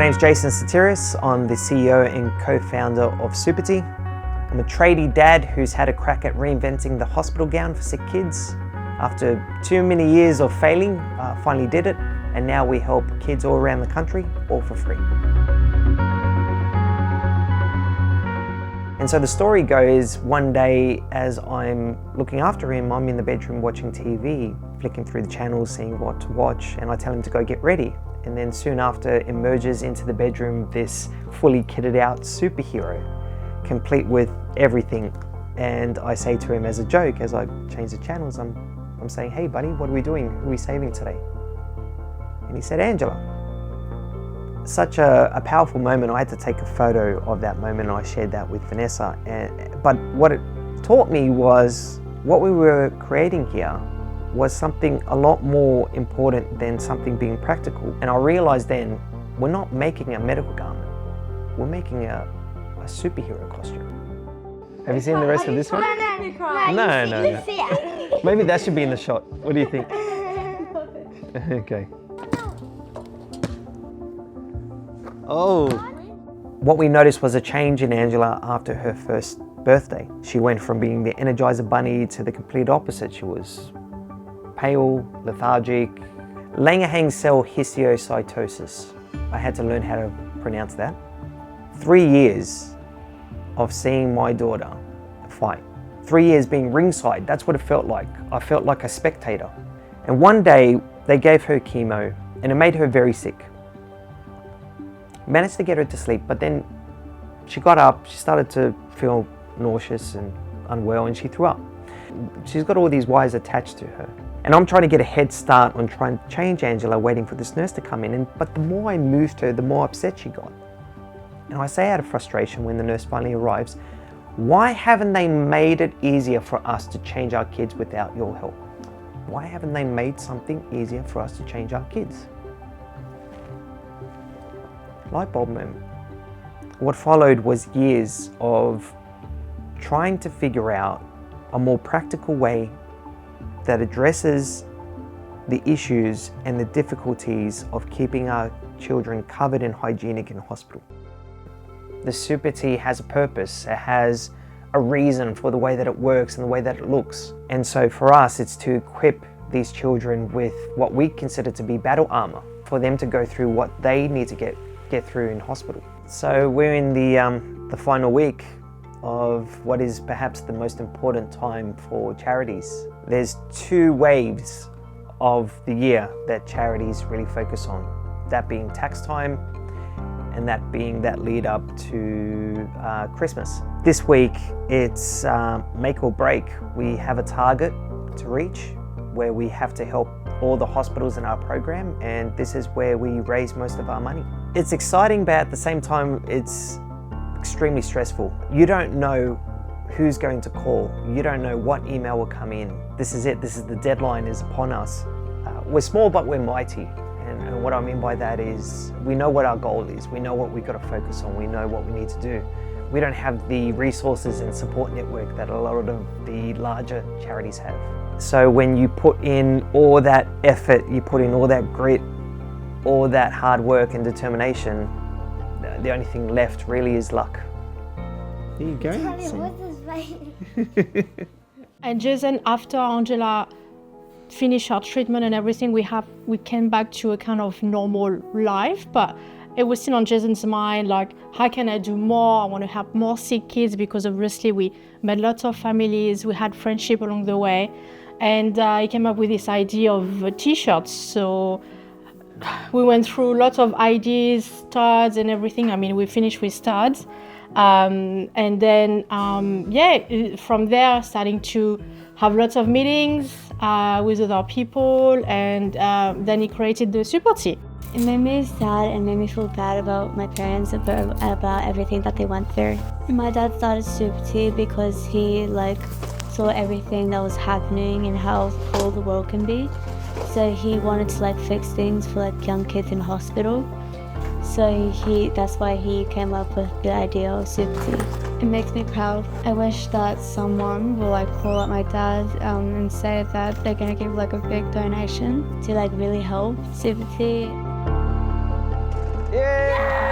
name's Jason Sotiris. I'm the CEO and co-founder of Superty. I'm a tradie dad who's had a crack at reinventing the hospital gown for sick kids. After too many years of failing, finally did it, and now we help kids all around the country, all for free. And so the story goes, one day as I'm looking after him, I'm in the bedroom watching TV, flicking through the channels, seeing what to watch, and I tell him to go get ready. And then soon after emerges into the bedroom this fully kitted out superhero, complete with everything. And I say to him as a joke, as I change the channels, I'm saying, "Hey buddy, what are we doing? Who are we saving today?" And he said, "Angela." Such a powerful moment. I had to take a photo of that moment, and I shared that with Vanessa. But what it taught me was what we were creating here was something a lot more important than something being practical. And I realized then, we're not making a medical garment, we're making a superhero costume. Have you seen the rest of this one? No. Maybe that should be in the shot. What do you think? Okay. Oh. What we noticed was a change in Angela after her first birthday. She went from being the Energizer Bunny to the complete opposite. She was pale, lethargic, Langerhans cell histiocytosis. I had to learn how to pronounce that. 3 years of seeing my daughter fight. 3 years being ringside, that's what it felt like. I felt like a spectator. And one day they gave her chemo and it made her very sick. Managed to get her to sleep, but then she got up, she started to feel nauseous and unwell, and she threw up. She's got all these wires attached to her. And I'm trying to get a head start on trying to change Angela, waiting for this nurse to come in. But the more I moved her, the more upset she got. And I say out of frustration when the nurse finally arrives, "Why haven't they made it easier for us to change our kids without your help? Why haven't they made something easier for us to change our kids?" Light bulb moment. What followed was years of trying to figure out a more practical way that addresses the issues and the difficulties of keeping our children covered and hygienic in hospital. The Superty has a purpose, it has a reason for the way that it works and the way that it looks. And so for us, it's to equip these children with what we consider to be battle armor, for them to go through what they need to get through in hospital. So we're in the final week of what is perhaps the most important time for charities. There's 2 waves of the year that charities really focus on, that being tax time and that being that lead up to Christmas. This week it's make or break. We have a target to reach where we have to help all the hospitals in our program, and this is where we raise most of our money. It's exciting, but at the same time it's extremely stressful. You don't know who's going to call. You don't know what email will come in. This is it. This is the deadline is upon us. We're small, but we're mighty. And what I mean by that is we know what our goal is. We know what we've got to focus on. We know what we need to do. We don't have the resources and support network that a lot of the larger charities have. So when you put in all that effort, you put in all that grit, all that hard work and determination, the only thing left really is luck. There you go. And Jason, after Angela finished her treatment and everything, we came back to a kind of normal life, but it was still on Jason's mind, like, how can I do more? I want to help more sick kids, because obviously we met lots of families, we had friendship along the way, and he came up with this idea of t-shirts. So we went through lots of ideas, studs and everything. I mean, we finished with studs. And then, from there, starting to have lots of meetings with other people, and then he created the Superty. It made me sad and made me feel bad about my parents, about everything that they went through. And my dad started Superty because he saw everything that was happening and how cool the world can be. So he wanted to fix things for young kids in hospital. So that's why he came up with the idea of Superty. It makes me proud. I wish that someone will call up my dad and say that they're gonna give a big donation to really help Superty. Yay!